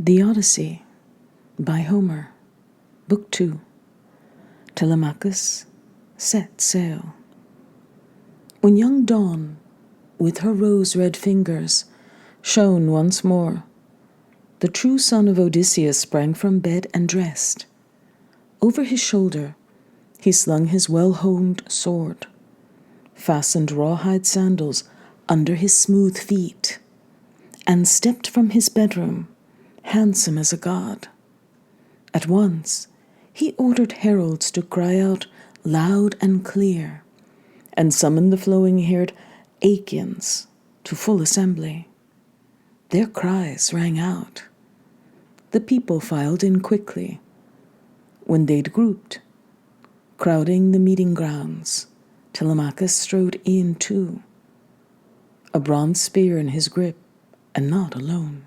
The Odyssey by Homer, Book 2. Telemachus set sail. When young Dawn, with her rose-red fingers, shone once more, the true son of Odysseus sprang from bed and dressed. Over his shoulder he slung his well-honed sword, fastened rawhide sandals under his smooth feet, and stepped from his bedroom, handsome as a god. At once he ordered heralds to cry out loud and clear, and summoned the flowing-haired Achaeans to full assembly. Their cries rang out. The people filed in quickly. When they'd grouped, crowding the meeting grounds, Telemachus strode in too, a bronze spear in his grip, and not alone.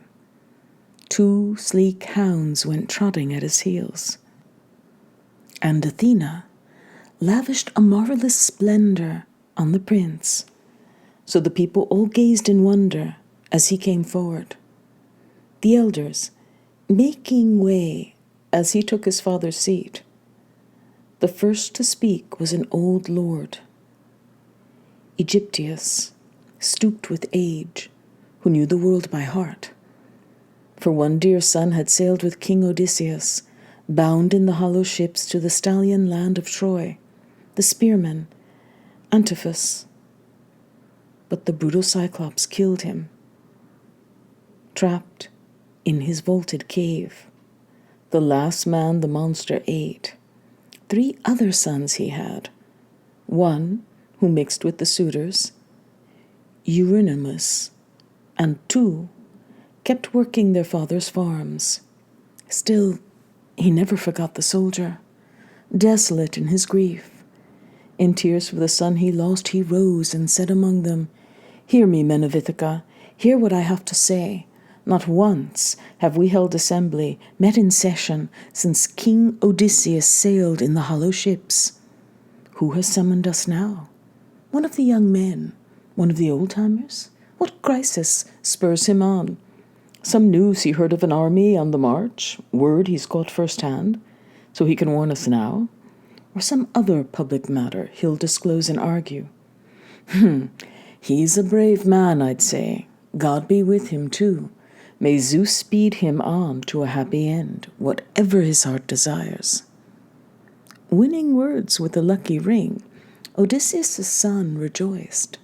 2 sleek hounds went trotting at his heels. And Athena lavished a marvelous splendor on the prince, so the people all gazed in wonder as he came forward, the elders making way as he took his father's seat. The first to speak was an old lord, Egyptius, stooped with age, who knew the world by heart. For one dear son had sailed with King Odysseus, bound in the hollow ships to the stallion land of Troy, the spearman, Antiphus. But the brutal Cyclops killed him, trapped in his vaulted cave. The last man the monster ate. 3 other sons he had, one who mixed with the suitors, Eurynomus, and 2 kept working their father's farms. Still, he never forgot the soldier, desolate in his grief. In tears for the son he lost, he rose and said among them, "Hear me, men of Ithaca, hear what I have to say. Not once have we held assembly, met in session, since King Odysseus sailed in the hollow ships. Who has summoned us now? One of the young men? One of the old-timers? What crisis spurs him on? Some news he heard of an army on the march, word he's caught first-hand, so he can warn us now? Or some other public matter he'll disclose and argue? He's a brave man, I'd say. God be with him, too. May Zeus speed him on to a happy end, whatever his heart desires." Winning words with a lucky ring, Odysseus' son rejoiced.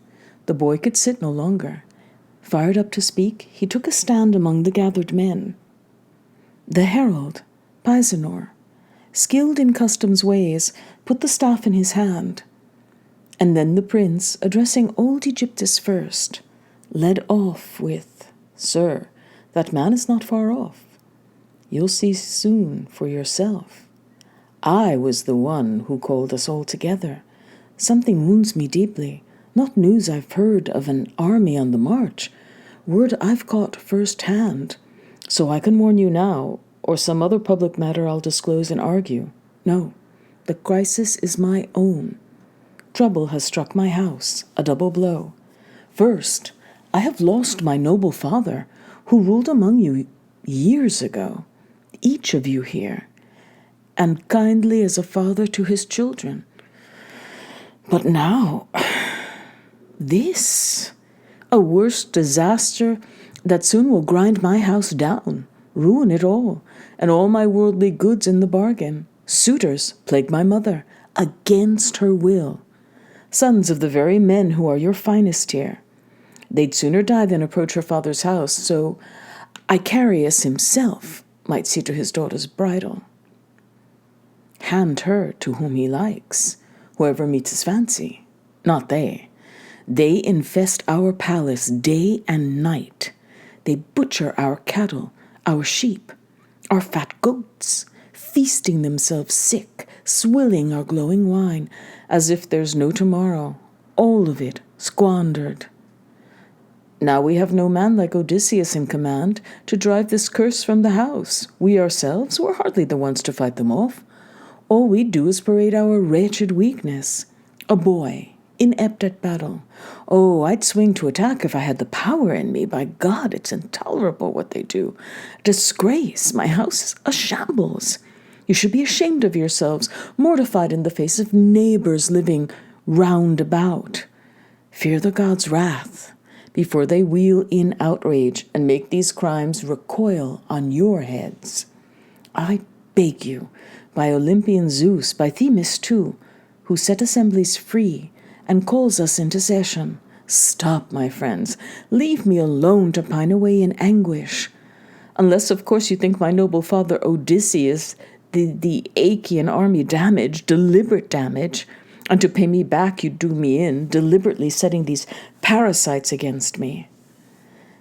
The boy could sit no longer. Fired up to speak, he took a stand among the gathered men. The herald, Pisanor, skilled in customs ways, put the staff in his hand. And then the prince, addressing old Egyptus first, led off with, "Sir, that man is not far off. You'll see soon for yourself. I was the one who called us all together. Something wounds me deeply, not news I've heard of an army on the march, word I've caught first-hand, so I can warn you now, or some other public matter I'll disclose and argue. No, the crisis is my own. Trouble has struck my house, a double blow. First, I have lost my noble father, who ruled among you years ago, each of you here, and kindly as a father to his children. But now, this, a worse disaster that soon will grind my house down, ruin it all, and all my worldly goods in the bargain. Suitors plague my mother, against her will, sons of the very men who are your finest here. They'd sooner die than approach her father's house, so Icarius himself might see to his daughter's bridal. Hand her to whom he likes, whoever meets his fancy. Not they. They infest our palace day and night. They butcher our cattle, our sheep, our fat goats, feasting themselves sick, swilling our glowing wine, as if there's no tomorrow, all of it squandered. Now we have no man like Odysseus in command to drive this curse from the house. We ourselves were hardly the ones to fight them off. All we do is parade our wretched weakness. A boy, inept at battle. Oh, I'd swing to attack if I had the power in me. By God, it's intolerable what they do. Disgrace. My house is a shambles. You should be ashamed of yourselves, mortified in the face of neighbors living round about. Fear the gods' wrath before they wheel in outrage and make these crimes recoil on your heads. I beg you, by Olympian Zeus, by Themis too, who set assemblies free and calls us into session, stop, my friends. Leave me alone to pine away in anguish. Unless, of course, you think my noble father Odyssey the Achaean army damage, deliberate damage, and to pay me back you do me in, deliberately setting these parasites against me.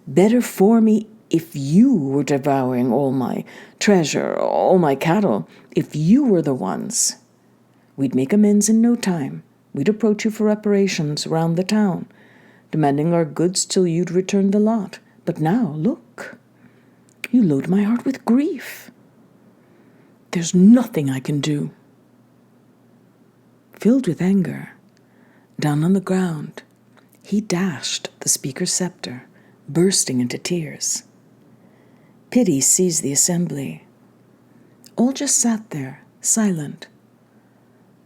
Better for me if you were devouring all my treasure, all my cattle, if you were the ones. We'd make amends in no time. We'd approach you for reparations round the town, demanding our goods till you'd return the lot. But now, look, you load my heart with grief. There's nothing I can do. Filled with anger, down on the ground, he dashed the speaker's scepter, bursting into tears. Pity seized the assembly. All just sat there, silent.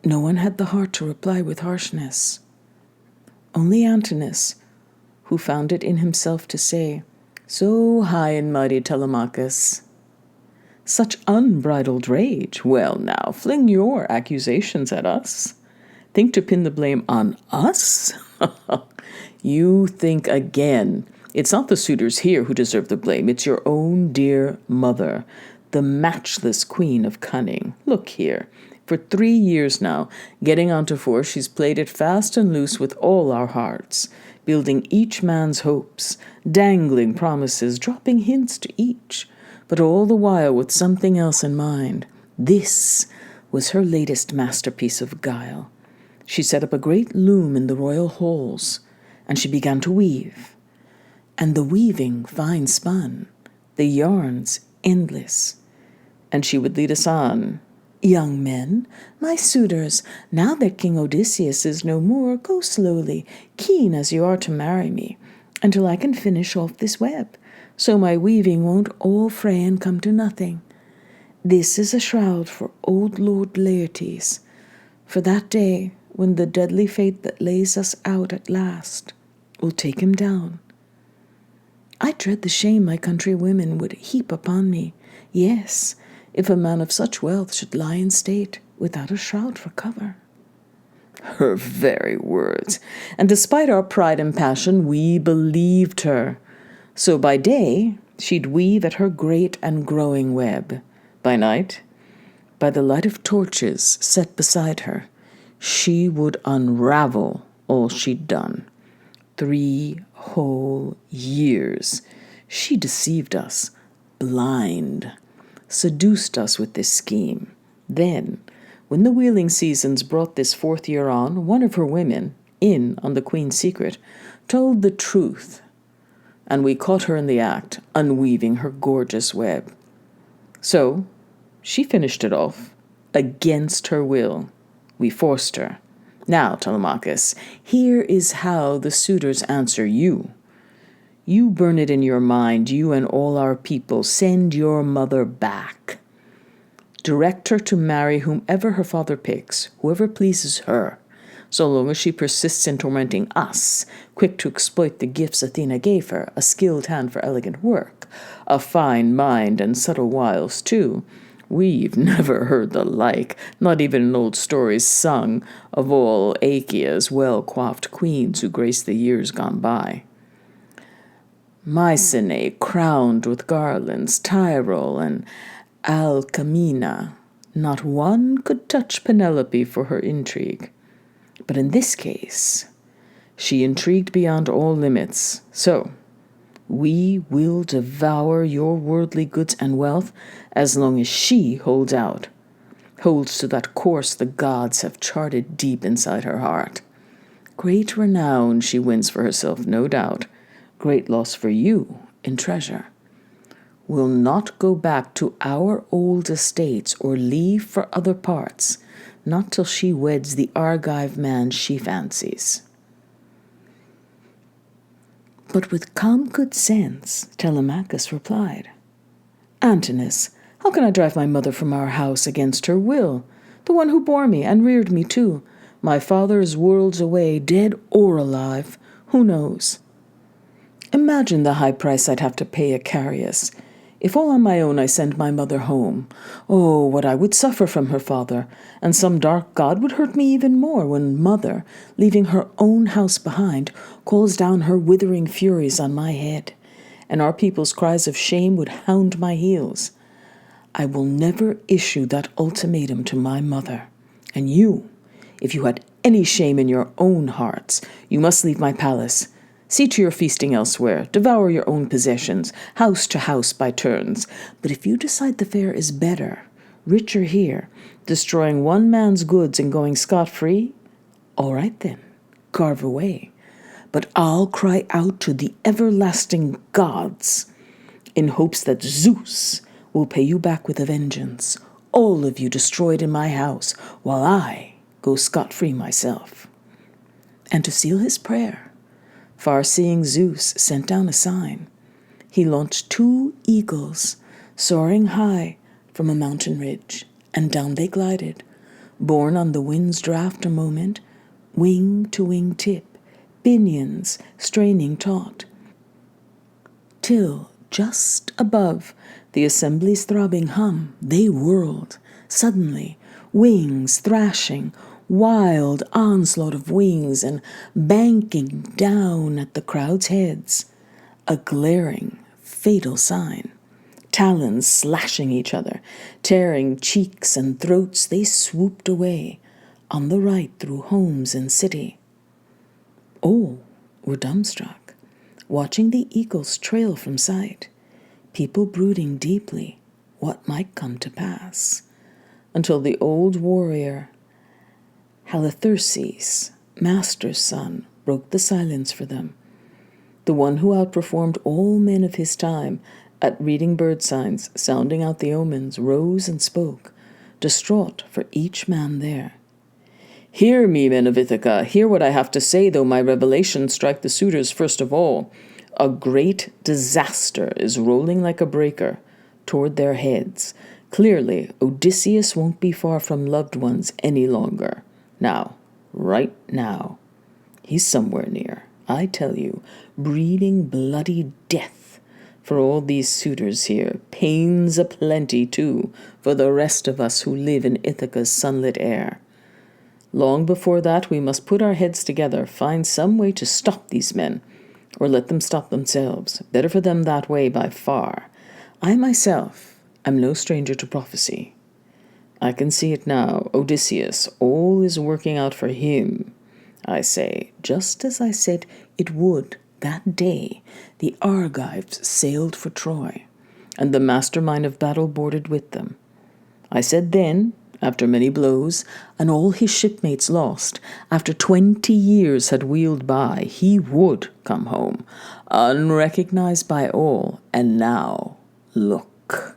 No one had the heart to reply with harshness. Only Antinous, who found it in himself to say, "So high and mighty Telemachus, such unbridled rage. Well now, fling your accusations at us. Think to pin the blame on us? You think again. It's not the suitors here who deserve the blame. It's your own dear mother, the matchless queen of cunning. Look here. For 3 years now, getting on to 4, she's played it fast and loose with all our hearts, building each man's hopes, dangling promises, dropping hints to each, but all the while with something else in mind. This was her latest masterpiece of guile. She set up a great loom in the royal halls, and she began to weave. And the weaving fine spun, the yarns endless. And she would lead us on. Young men, my suitors, now that King Odysseus is no more, go slowly, keen as you are to marry me, until I can finish off this web, so my weaving won't all fray and come to nothing. This is a shroud for old Lord Laertes, for that day when the deadly fate that lays us out at last will take him down. I dread the shame my countrywomen would heap upon me. Yes, if a man of such wealth should lie in state without a shroud for cover." Her very words. And despite our pride and passion, we believed her. So by day, she'd weave at her great and growing web. By night, by the light of torches set beside her, she would unravel all she'd done. 3 whole years. She deceived us, blind, seduced us with this scheme. Then, when the wheeling seasons brought this 4th year on, one of her women, in on the queen's secret, told the truth, and we caught her in the act, unweaving her gorgeous web. So, she finished it off, against her will. We forced her. Now, Telemachus, here is how the suitors answer you. You burn it in your mind, you and all our people. Send your mother back. Direct her to marry whomever her father picks, whoever pleases her, so long as she persists in tormenting us, quick to exploit the gifts Athena gave her, a skilled hand for elegant work, a fine mind and subtle wiles too. We've never heard the like, not even in old stories sung of all Achaea's well-coiffed queens who graced the years gone by. Mycenae crowned with garlands, Tyrol and Alcmena. Not one could touch Penelope for her intrigue. But in this case, she intrigued beyond all limits. So, we will devour your worldly goods and wealth as long as she holds out, holds to that course the gods have charted deep inside her heart. Great renown she wins for herself, no doubt. Great loss for you in treasure. Will not go back to our old estates or leave for other parts, not till she weds the Argive man she fancies. But with calm good sense, Telemachus replied, Antinous, how can I drive my mother from our house against her will? The one who bore me and reared me too. My father is worlds away, dead or alive. Who knows? Imagine the high price I'd have to pay Icarius. If all on my own I send my mother home, oh, what I would suffer from her father, and some dark god would hurt me even more when mother, leaving her own house behind, calls down her withering furies on my head, and our people's cries of shame would hound my heels. I will never issue that ultimatum to my mother, and you, if you had any shame in your own hearts, you must leave my palace. See to your feasting elsewhere, devour your own possessions, house to house by turns. But if you decide the fare is better, richer here, destroying one man's goods and going scot-free, all right then, carve away. But I'll cry out to the everlasting gods in hopes that Zeus will pay you back with a vengeance, all of you destroyed in my house, while I go scot-free myself. And to seal his prayer, far-seeing Zeus sent down a sign. He launched 2 eagles, soaring high from a mountain ridge, and down they glided, borne on the wind's draught a moment, wing to wing tip, pinions straining taut, till just above the assembly's throbbing hum, they whirled, suddenly, wings thrashing, wild onslaught of wings and banking down at the crowd's heads, a glaring, fatal sign. Talons slashing each other, tearing cheeks and throats, they swooped away on the right through homes and city. All were dumbstruck, watching the eagles trail from sight, people brooding deeply what might come to pass, until the old warrior Halitherses, master's son, broke the silence for them, the one who outperformed all men of his time at reading bird signs, sounding out the omens, rose and spoke, distraught for each man there. Hear me, men of Ithaca, hear what I have to say, though my revelations strike the suitors first of all. A great disaster is rolling like a breaker toward their heads. Clearly, Odysseus won't be far from loved ones any longer. Now, right now, he's somewhere near, I tell you, breeding bloody death for all these suitors here, pains aplenty, too, for the rest of us who live in Ithaca's sunlit air. Long before that, we must put our heads together, find some way to stop these men, or let them stop themselves. Better for them that way by far. I myself am no stranger to prophecy. I can see it now. Odysseus, all is working out for him, I say, just as I said it would that day the Argives sailed for Troy, and the mastermind of battle boarded with them. I said then, after many blows, and all his shipmates lost, after 20 years had wheeled by, he would come home, unrecognized by all, and now, look.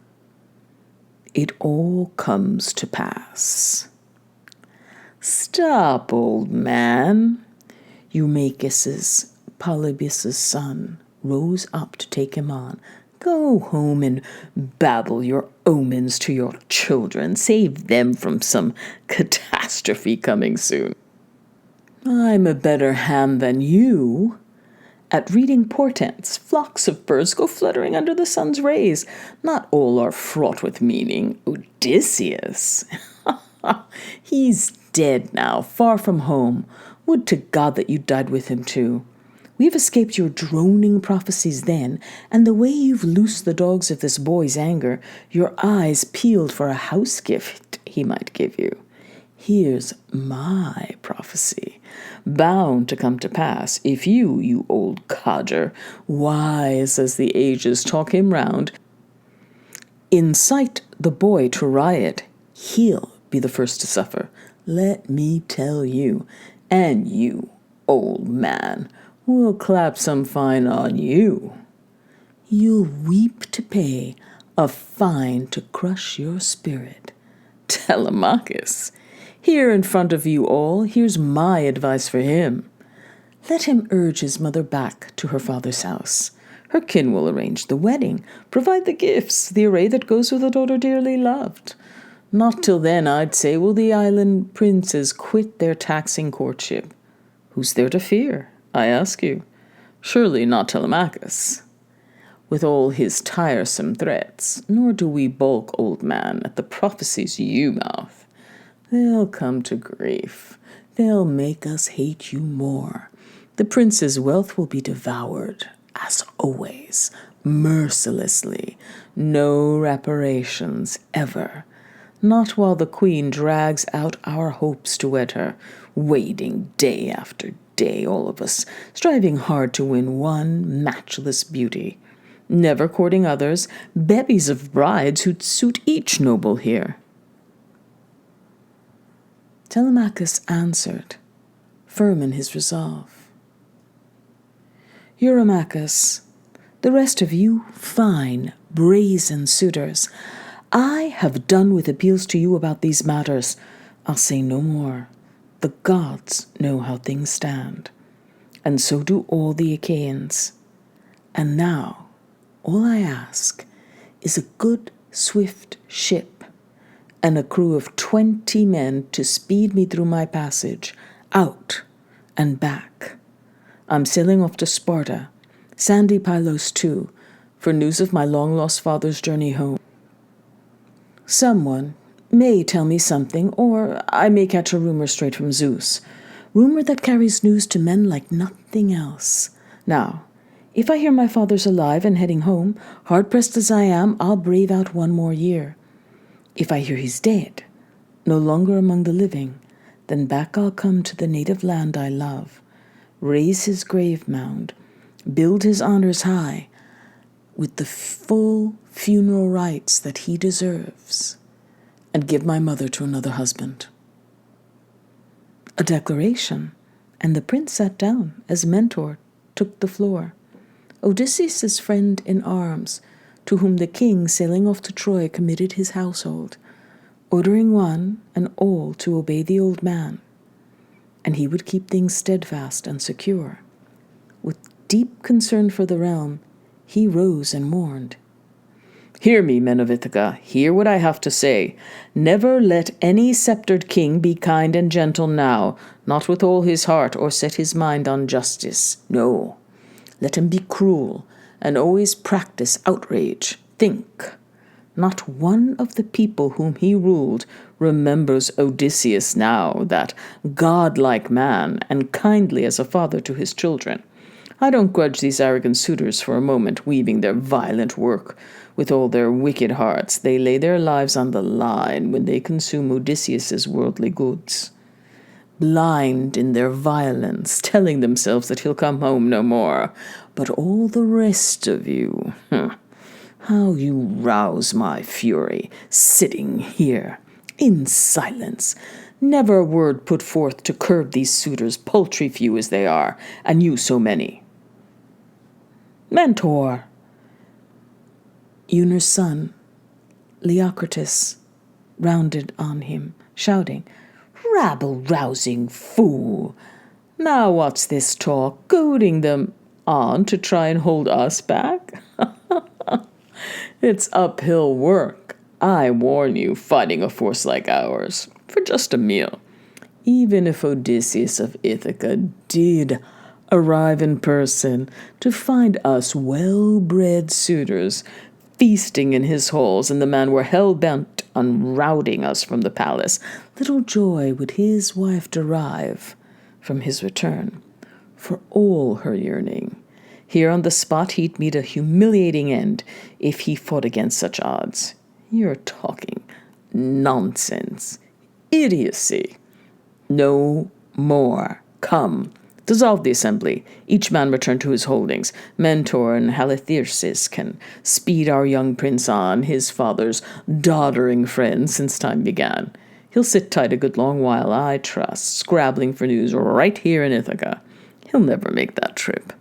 It all comes to pass. Stop, old man. Eumaeus's, Polybus's son, rose up to take him on. Go home and babble your omens to your children. Save them from some catastrophe coming soon. I'm a better hand than you at reading portents. Flocks of birds go fluttering under the sun's rays. Not all are fraught with meaning. Odysseus, he's dead now, far from home. Would to God that you died with him too. We've escaped your droning prophecies then, and the way you've loosed the dogs of this boy's anger, your eyes peeled for a house gift he might give you. Here's my prophecy, bound to come to pass, if you old codger, wise as the ages talk him round, incite the boy to riot. He'll be the first to suffer, let me tell you. And you, old man, we'll clap some fine on you. You'll weep to pay a fine to crush your spirit. Telemachus, Here in front of you all, here's my advice for him. Let him urge his mother back to her father's house. Her kin will arrange the wedding, provide the gifts, the array that goes with a daughter dearly loved. Not till then, I'd say, will the island princes quit their taxing courtship. Who's there to fear, I ask you? Surely not Telemachus, with all his tiresome threats, nor do we balk, old man, at the prophecies you mouth. They'll come to grief. They'll make us hate you more. The prince's wealth will be devoured, as always, mercilessly. No reparations, ever. Not while the queen drags out our hopes to wed her, waiting day after day, all of us, striving hard to win one matchless beauty. Never courting others, bevies of brides who'd suit each noble here. Telemachus answered, firm in his resolve. Eurymachus, the rest of you fine, brazen suitors, I have done with appeals to you about these matters. I'll say no more. The gods know how things stand, and so do all the Achaeans. And now, all I ask is a good, swift ship and a crew of 20 men to speed me through my passage, out and back. I'm sailing off to Sparta, sandy Pylos too, for news of my long-lost father's journey home. Someone may tell me something, or I may catch a rumor straight from Zeus, rumor that carries news to men like nothing else. Now, if I hear my father's alive and heading home, hard-pressed as I am, I'll brave out one more year. If I hear he's dead, no longer among the living, then back I'll come to the native land I love, raise his grave mound, build his honors high, with the full funeral rites that he deserves, and give my mother to another husband. A declaration, and the prince sat down as Mentor took the floor. Odysseus' friend in arms, to whom the king, sailing off to Troy, committed his household, ordering one and all to obey the old man, and he would keep things steadfast and secure. With deep concern for the realm, he rose and mourned. Hear me, men of Ithaca, hear what I have to say. Never let any sceptred king be kind and gentle now, not with all his heart, or set his mind on justice. No, let him be cruel, and always practice outrage. Think, not one of the people whom he ruled remembers Odysseus now, that godlike man, and kindly as a father to his children. I don't grudge these arrogant suitors for a moment weaving their violent work. With all their wicked hearts, they lay their lives on the line when they consume Odysseus's worldly goods. Blind in their violence, telling themselves that he'll come home no more. But all the rest of you, how you rouse my fury, sitting here, in silence. Never a word put forth to curb these suitors, paltry few as they are, and you so many. Mentor! Eunor's son, Leocritus, rounded on him, shouting, Rabble-rousing fool! Now what's this talk, goading them on to try and hold us back? It's uphill work, I warn you, fighting a force like ours, for just a meal. Even if Odysseus of Ithaca did arrive in person to find us well-bred suitors feasting in his halls, and the man were hell-bent on routing us from the palace, little joy would his wife derive from his return. For all her yearning, here on the spot he'd meet a humiliating end if he fought against such odds. You're talking nonsense, idiocy. No more. Come, dissolve the assembly. Each man return to his holdings. Mentor and Halitherses can speed our young prince on, his father's doddering friend since time began. He'll sit tight a good long while, I trust, scrabbling for news right here in Ithaca. He'll never make that trip.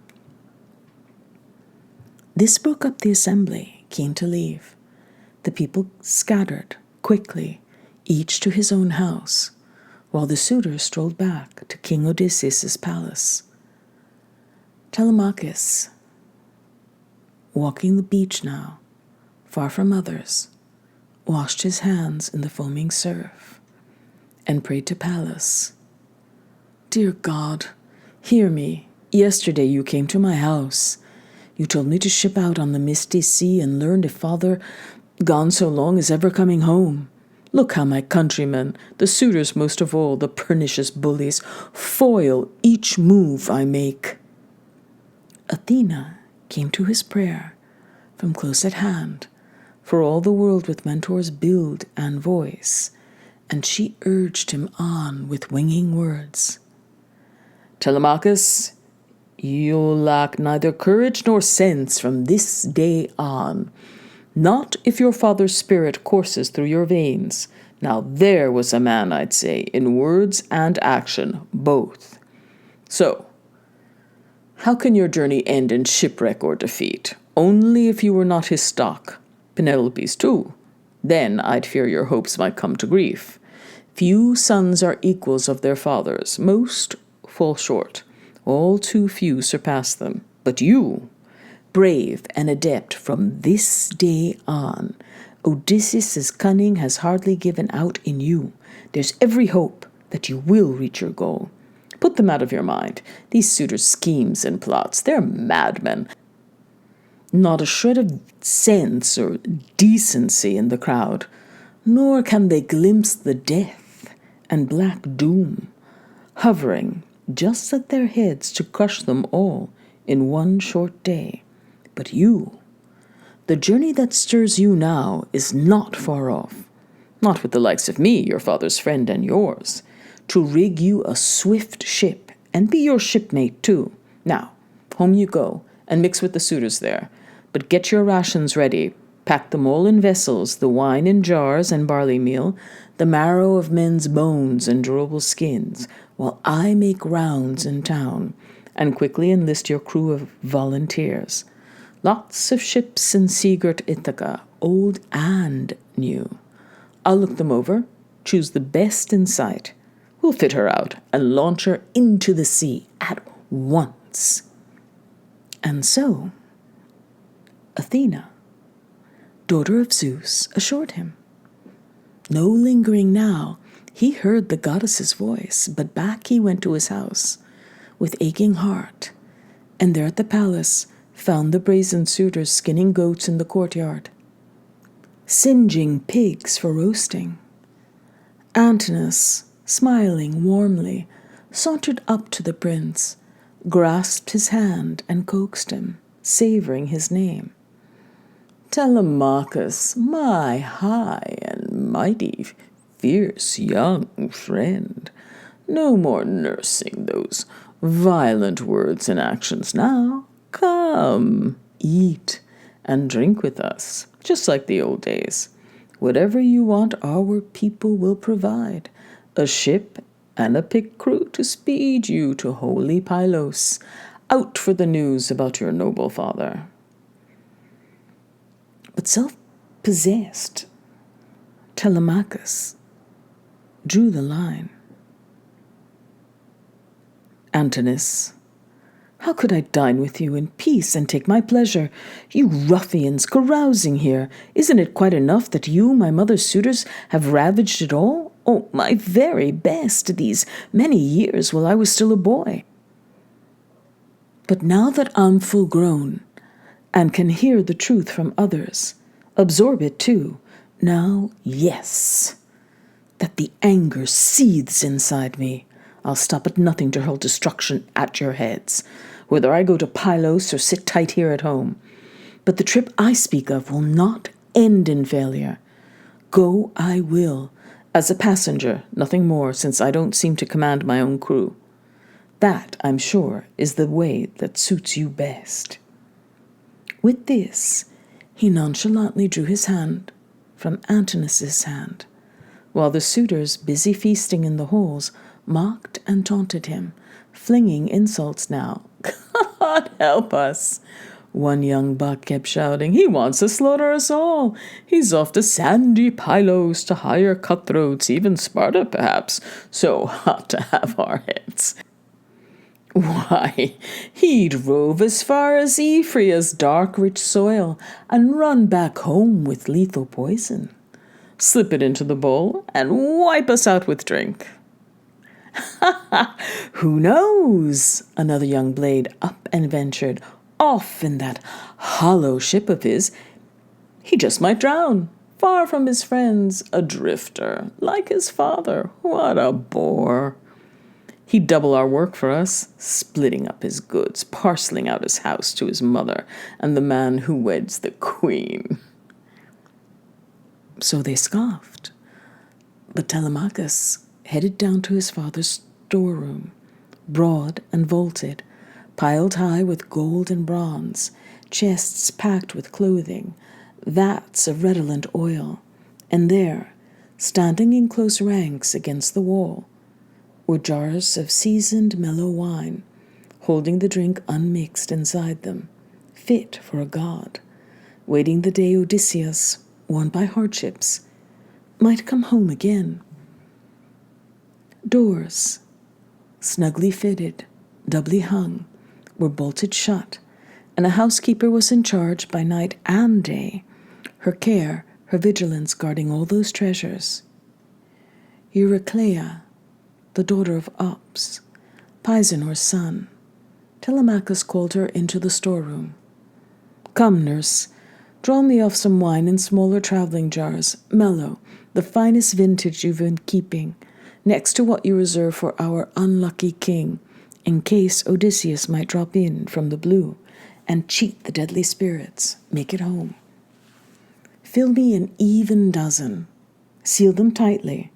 This broke up the assembly, keen to leave. The people scattered quickly, each to his own house. while the suitors strolled back to King Odysseus' palace. Telemachus, walking the beach now, far from others, washed his hands in the foaming surf and prayed to Pallas. "Dear God, hear me. Yesterday you came to my house. You told me to ship out on the misty sea and learn if father, gone so long, is ever coming home. Look how my countrymen, the suitors most of all, the pernicious bullies, foil each move I make." Athena came to his prayer from close at hand, for all the world with Mentor's build and voice, and she urged him on with winging words. "Telemachus, you'll lack neither courage nor sense from this day on. Not if your father's spirit courses through your veins. Now there was a man, I'd say, in words and action, both. So, how can your journey end in shipwreck or defeat? Only if you were not his stock. Penelope's too. Then I'd fear your hopes might come to grief. Few sons are equals of their fathers. Most fall short. All too few surpass them. But you, brave and adept from this day on, Odysseus' cunning has hardly given out in you. There's every hope that you will reach your goal. Put them out of your mind. These suitors' schemes and plots, they're madmen. Not a shred of sense or decency in the crowd, nor can they glimpse the death and black doom hovering just at their heads to crush them all in one short day. But you, the journey that stirs you now is not far off, not with the likes of me, your father's friend and yours, to rig you a swift ship and be your shipmate too. Now, home you go and mix with the suitors there, but get your rations ready. Pack them all in vessels, the wine in jars and barley meal, the marrow of men's bones and durable skins, while I make rounds in town and quickly enlist your crew of volunteers. Lots of ships in sea-girt Ithaca, old and new. I'll look them over, choose the best in sight. We'll fit her out and launch her into the sea at once." And so, Athena, daughter of Zeus, assured him. No lingering now, he heard the goddess's voice, but back he went to his house with aching heart, and there at the palace found the brazen suitors skinning goats in the courtyard, singeing pigs for roasting. Antinous, smiling warmly, sauntered up to the prince, grasped his hand and coaxed him, savoring his name. "Telemachus, my high and mighty, fierce young friend, no more nursing those violent words and actions now. Come, eat and drink with us, just like the old days. Whatever you want, our people will provide. A ship and a picked crew to speed you to holy Pylos, out for the news about your noble father." But self-possessed Telemachus drew the line. "Antinous, how could I dine with you in peace and take my pleasure? You ruffians carousing here. Isn't it quite enough that you, my mother's suitors, have ravaged it all? Oh, my very best, these many years while I was still a boy. But now that I'm full grown and can hear the truth from others, absorb it too, now, yes, that the anger seethes inside me, I'll stop at nothing to hurl destruction at your heads, whether I go to Pylos or sit tight here at home. But the trip I speak of will not end in failure. Go I will, as a passenger, nothing more, since I don't seem to command my own crew. That, I'm sure, is the way that suits you best." With this, he nonchalantly drew his hand from Antinous' hand, while the suitors, busy feasting in the halls, mocked and taunted him, flinging insults now. "God help us! One young buck kept shouting, "He wants to slaughter us all. He's off to sandy Pylos to hire cutthroats, even Sparta perhaps. So hot to have our heads." Why, he'd rove as far as Ephraim's dark rich soil and run back home with lethal poison, slip it into the bowl, and wipe us out with drink. "Who knows?" Another young blade up and ventured. "Off in that hollow ship of his, he just might drown, far from his friends, a drifter, like his father. What a bore! He'd double our work for us, splitting up his goods, parceling out his house to his mother and the man who weds the queen." So they scoffed. But Telemachus headed down to his father's storeroom, broad and vaulted, piled high with gold and bronze, chests packed with clothing, vats of redolent oil, and there, standing in close ranks against the wall, were jars of seasoned mellow wine, holding the drink unmixed inside them, fit for a god, waiting the day Odysseus, worn by hardships, might come home again. Doors, snugly fitted, doubly hung, were bolted shut, and a housekeeper was in charge by night and day, her care, her vigilance guarding all those treasures. Eurycleia, the daughter of Ops, Peisenor's son, Telemachus called her into the storeroom. "Come, nurse, draw me off some wine in smaller traveling jars, mellow, the finest vintage you've been keeping, next to what you reserve for our unlucky king, in case Odysseus might drop in from the blue and cheat the deadly spirits, make it home. Fill me an even dozen, seal them tightly,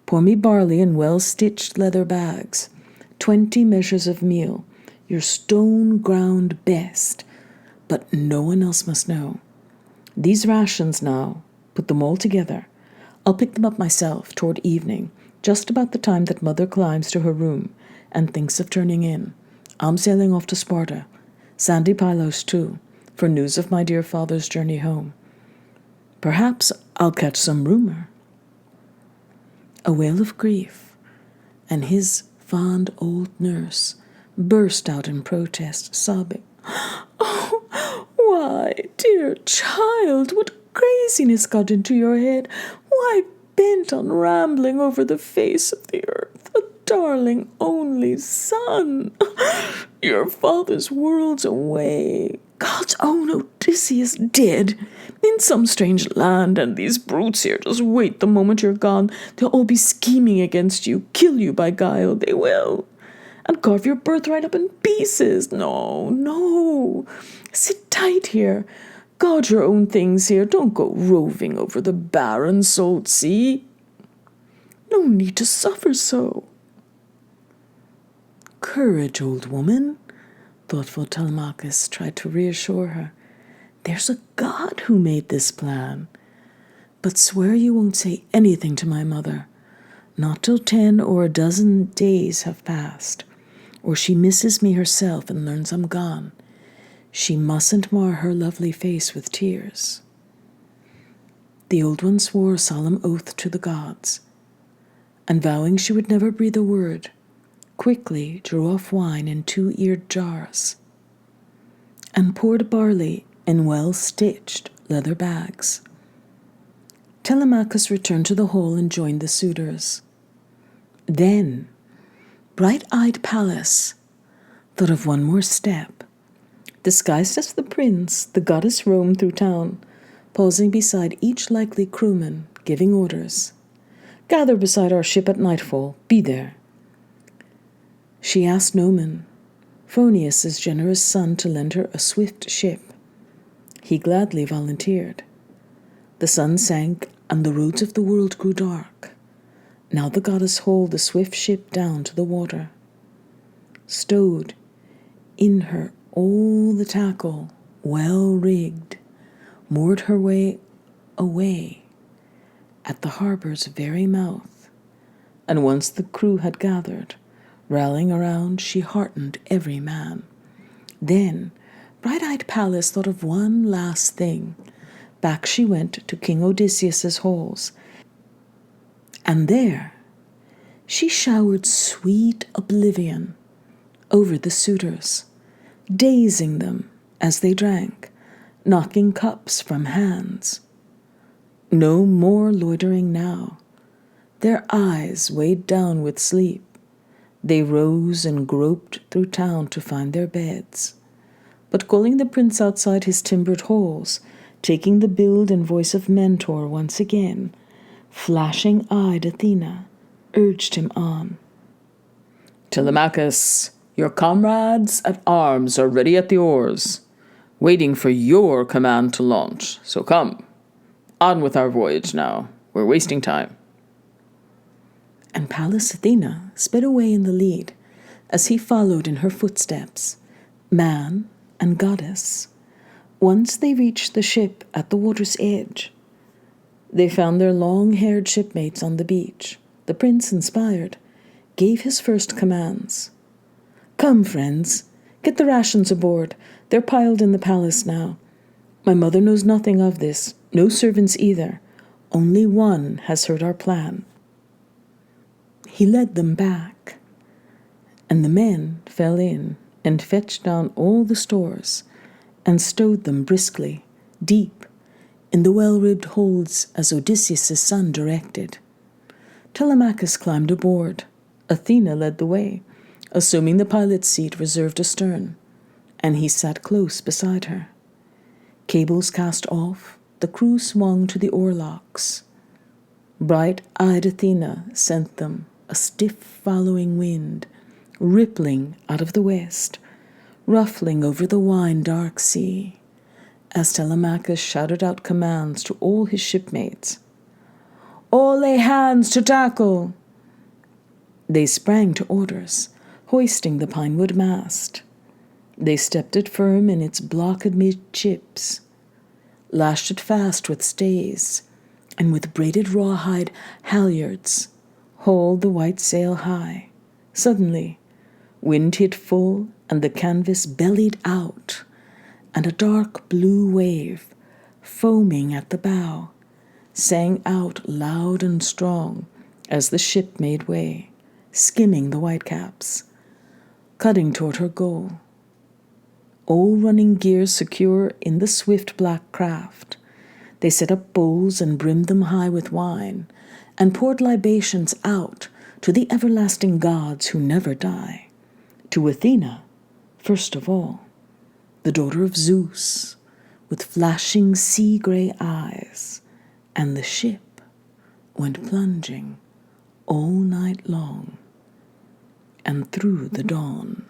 pour me barley in well-stitched leather bags, 20 measures of meal, your stone-ground best, but no one else must know. These rations now, put them all together. I'll pick them up myself toward evening, just about the time that Mother climbs to her room and thinks of turning in. I'm sailing off to Sparta, sandy Pylos too, for news of my dear father's journey home. Perhaps I'll catch some rumor." A wail of grief, and his fond old nurse burst out in protest, sobbing, "Oh, why, dear child, what craziness got into your head? Why, bent on rambling over the face of the earth, a darling only son. Your father's worlds away, God's own Odysseus dead, in some strange land, and these brutes here just wait the moment you're gone. They'll all be scheming against you, kill you by guile, they will, and carve your birthright up in pieces. No, no, sit tight here. Guard your own things here. Don't go roving over the barren salt sea. No need to suffer so." "Courage, old woman," thoughtful Telemachus tried to reassure her. "There's a God who made this plan. But swear you won't say anything to my mother, not till 10 or a dozen days have passed, or she misses me herself and learns I'm gone. She mustn't mar her lovely face with tears." The old one swore a solemn oath to the gods, and vowing she would never breathe a word, quickly drew off wine in 2-eared jars, and poured barley in well-stitched leather bags. Telemachus returned to the hall and joined the suitors. Then, bright-eyed Pallas thought of one more step. Disguised as the prince, the goddess roamed through town, pausing beside each likely crewman, giving orders. "Gather beside our ship at nightfall. Be there." She asked Noman, Phoenius' generous son, to lend her a swift ship. He gladly volunteered. The sun sank, and the roads of the world grew dark. Now the goddess hauled the swift ship down to the water. Stowed in her all the tackle, well rigged, moored her way away at the harbor's very mouth, and once the crew had gathered, rallying around, she heartened every man. Then, Bright-eyed Pallas thought of one last thing. Back she went to King Odysseus's halls, and there she showered sweet oblivion over the suitors, dazing them as they drank, knocking cups from hands. No more loitering now. Their eyes weighed down with sleep, they rose and groped through town to find their beds. But calling the prince outside his timbered halls, taking the build and voice of Mentor once again, flashing-eyed Athena urged him on. Telemachus, your comrades at arms are ready at the oars, waiting for your command to launch. So come, on with our voyage now. We're wasting time. And Pallas Athena sped away in the lead, as he followed in her footsteps, man and goddess. Once they reached the ship at the water's edge, they found their long-haired shipmates on the beach. The prince, inspired, gave his first commands. Come, friends, get the rations aboard. They're piled in the palace now. My mother knows nothing of this, no servants either. Only one has heard our plan. He led them back, and the men fell in and fetched down all the stores and stowed them briskly, deep, in the well-ribbed holds as Odysseus' son directed. Telemachus climbed aboard. Athena led the way, assuming the pilot's seat reserved astern, and he sat close beside her. Cables cast off, the crew swung to the oarlocks. Bright-eyed Athena sent them a stiff following wind, rippling out of the west, ruffling over the wine-dark sea, as Telemachus shouted out commands to all his shipmates. All lay hands to tackle! They sprang to orders, hoisting the pinewood mast. They stepped it firm in its block amidships, lashed it fast with stays, and with braided rawhide halyards hauled the white sail high. Suddenly, wind hit full, and the canvas bellied out, and a dark blue wave, foaming at the bow, sang out loud and strong as the ship made way, skimming the whitecaps, cutting toward her goal. All running gear secure in the swift black craft, they set up bowls and brimmed them high with wine, and poured libations out to the everlasting gods who never die. To Athena, first of all, the daughter of Zeus, with flashing sea-gray eyes, and the ship went plunging all night long and through the dawn.